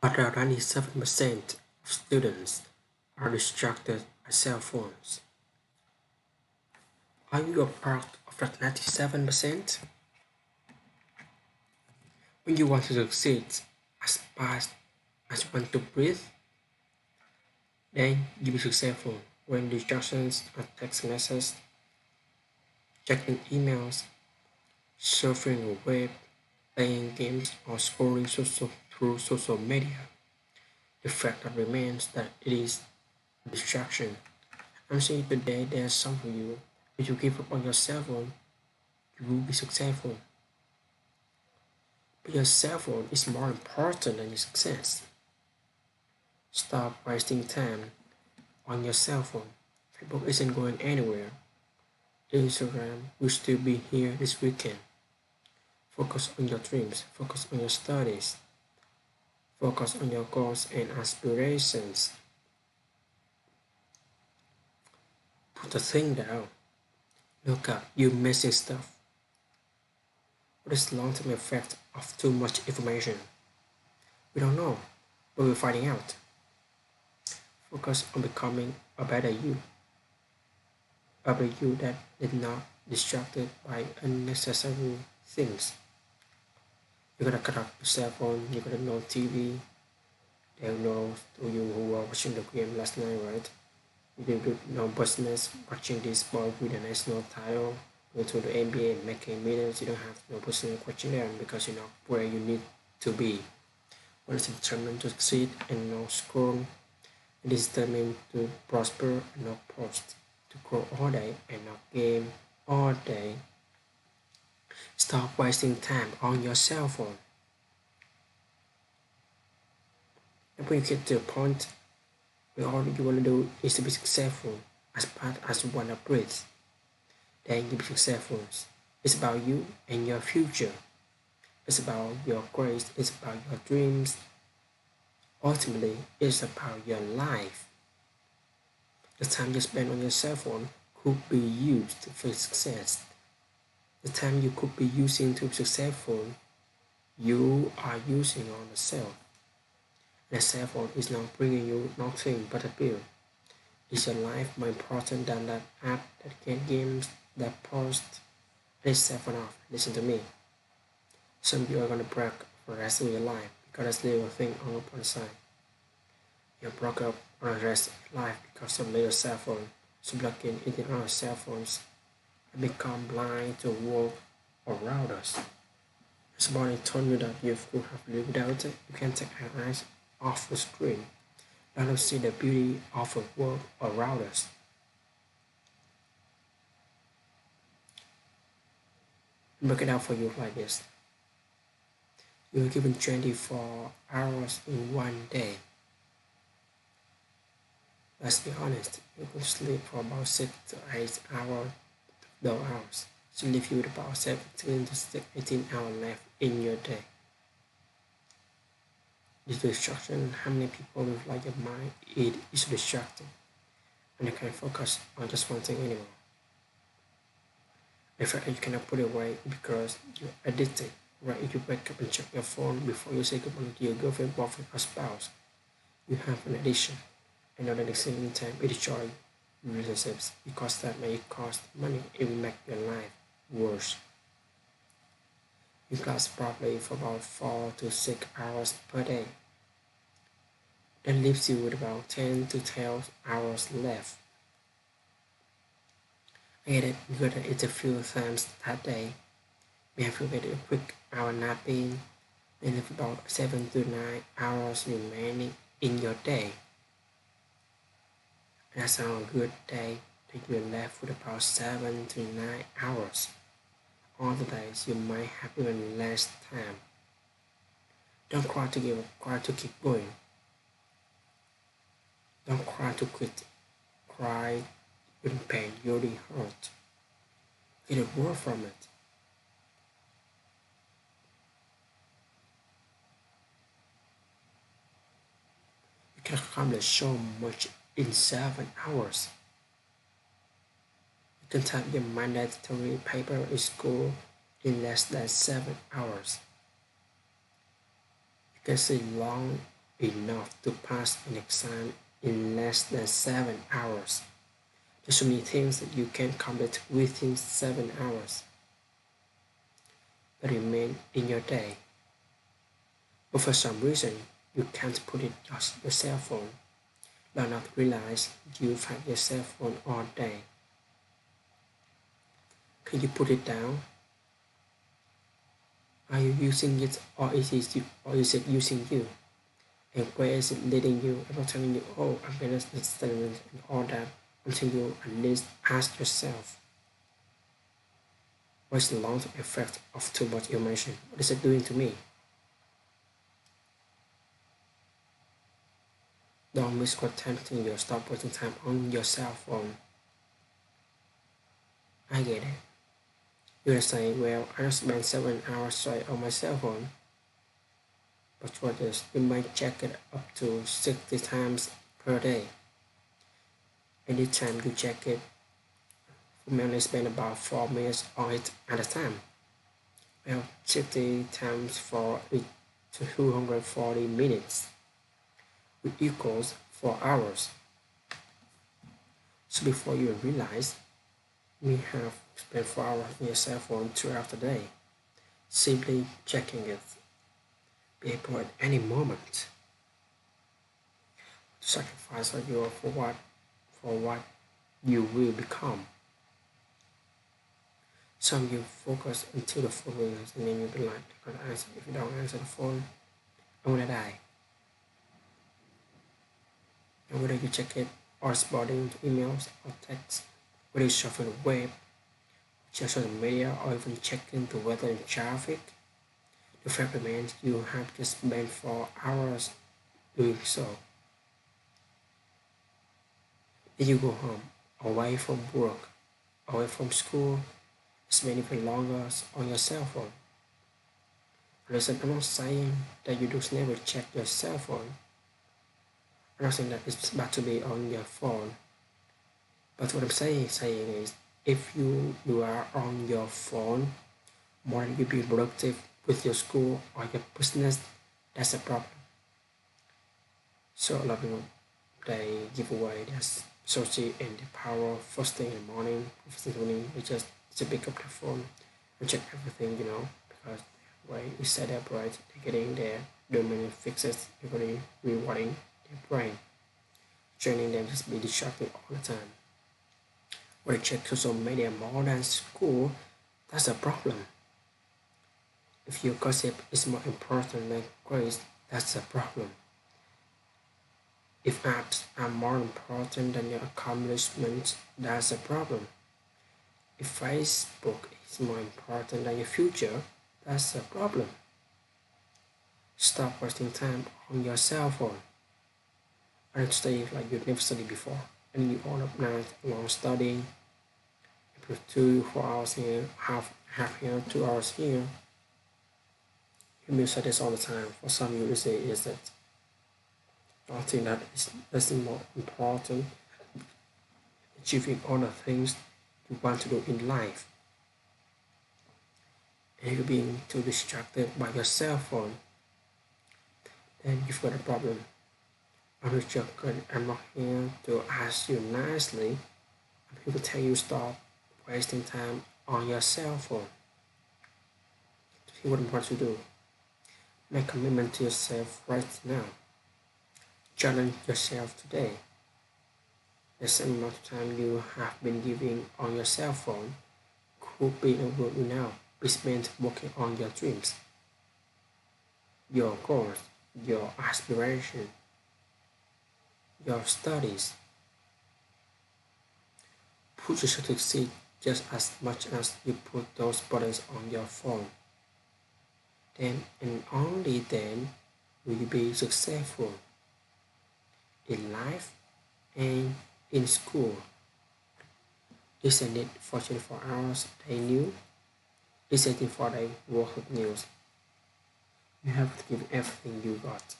Around 97% of students are distracted by cell phones. Are you a part of that 97%? When you want to succeed as fast as you want to breathe, then you'll be successful. When distractions are text messages, checking emails, surfing the web, playing games, or scrolling through social media, the fact that remains that it is a distraction. I'm saying today there's some for you. If you give up on your cell phone, you will be successful. But your cell phone is more important than your success. Stop wasting time on your cell phone. Facebook isn't going anywhere. Instagram will still be here this weekend. Focus on your dreams, focus on your studies, focus on your goals and aspirations. Put the thing down. Look up, you're missing stuff. What is the long-term effect of too much information? We don't know, but we're finding out. Focus on becoming a better you that is not distracted by unnecessary things. You gotta cut off your cell phone, you gotta know TV. There are those of you who were watching the game last night, right? You do no business watching this ball with a national title. Go to the NBA making millions. You don't have no business watching them because you're not where you need to be. One is determined to succeed and not scroll. It is determined to prosper and not post. To grow all day and not game all day. Stop wasting time on your cell phone. And when you get to a point where all you want to do is to be successful as fast as you want to breathe, then you'll be successful. It's about you and your future. It's about your grace. It's about your dreams. Ultimately, it's about your life. The time you spend on your cell phone could be used for success. The time you could be using to be successful, you are using on the cell. And the cell phone is not bringing you nothing but a bill. Is your life more important than that app, that get games, that post? It's cell phone off. Listen to me. Some of you are gonna break for the rest of your life because this little thing on the side. You broke up for the rest of your life because of little cell phone. So blocking eating our cell phones and become blind to work around us. Somebody told you that you could have lived without it. You can take your eyes off the screen. Let us see the beauty of the world around us. Break it out for you like this. You are given 24 hours in one day. Let's be honest, you could sleep for about 6 to 8 hours, those hours. So leave you with about 17 to 18 hours left in your day. This distraction, how many people live like your mind? It is distracting. And you can't focus on just one thing anymore. In fact, you cannot put it away because you're addicted. Right? If you wake up and check your phone before you say goodbye to your girlfriend, boyfriend, or spouse, you have an addiction. And at the same time, it destroys relationships. It costs time and it costs money. It will make your life worse. You class probably for about 4 to 6 hours per day. That leaves you with about 10 to 12 hours left. I get it, you gotta eat a few times that day. Maybe you get a quick hour napping, then have about 7 to 9 hours remaining in your day. And that's on a good day that you're left with about 7 to 9 hours. Other days you might have even less time. Don't cry to give up, cry to keep going. Don't cry to quit. Cry with pain, you'll be hurt. Get a word from it. You can accomplish so much in 7 hours. You can type your mandatory paper in school in less than 7 hours. You can see long enough to pass an exam in less than 7 hours. There's so many things that you can complete within 7 hours that remain in your day. But for some reason, you can't put it just your cell phone. Do not realize you've had your cell phone all day. Can you put it down? Are you using it, or is it using you? And where is it leading you? I'm not telling you, oh, I'm gonna study and all that. I'm telling you, at least ask yourself, what's the long-term effect of too much information? What is it doing to me? Don't miss what tempting you. Stop wasting time on your cell phone. I get it. You're saying, well, I spend 7 hours straight on my cell phone. But what is, you might check it up to 60 times per day. Anytime you check it, you may only spend about 4 minutes on it at a time. Well, 60 times 4 is 240 minutes, which equals 4 hours. So before you realize, we have spent 4 hours on your cell phone throughout the day, simply checking it. Be able at any moment to sacrifice you for what you will become. Some you focus until the phone rings and then you'll be like, if you don't answer the phone, I'm gonna die. And whether you check it or responding to emails or texts, whether you surfing the web, check social media, or even checking the weather and traffic, the fact remains you have just spent 4 hours doing so. Then you go home, away from work, away from school, spend even longer on your cell phone. Listen, I'm not saying that you just never check your cell phone. I'm not saying that it's bad to be on your phone. But what I'm saying is, if you are on your phone more than you be productive with your school or your business, that's a problem. So a lot of people, they give away their social and the power first thing in the morning, they just to pick up the phone and check everything, because the way it's set up right, they're getting their dopamine fixes, everybody rewarding their brain, training them just be distracted all the time. When they check social media more than school, that's a problem. If your gossip is more important than grades, that's a problem. If apps are more important than your accomplishments, that's a problem. If Facebook is more important than your future, that's a problem. Stop wasting time on your cell phone. I don't study like you've never studied before, and you all up night long studying. You put 2-4 hours here, half here, 2 hours here. You may say this all the time. For some you will say is that I think that is more important, achieving all the things you want to do in life. And if you're being too distracted by your cell phone, then you've got a problem. I'm not here to ask you nicely. I'm here to tell you stop wasting time on your cell phone. See what I'm about to do. Make a commitment to yourself right now. Challenge yourself today. The same amount of time you have been giving on your cell phone could be able to now be spent working on your dreams, your goals, your aspiration, your studies. Push yourself to succeed just as much as you put those buttons on your phone. Then and only then will you be successful in life and in school. Isn't it for 24 hours a day new? Isn't it for a worth of news? You have to give everything you got.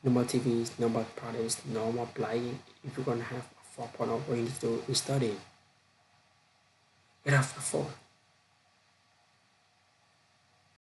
No more TVs, no more parties, no more playing. If you're gonna have a 4.0 what you need to do is studying. Get off the phone.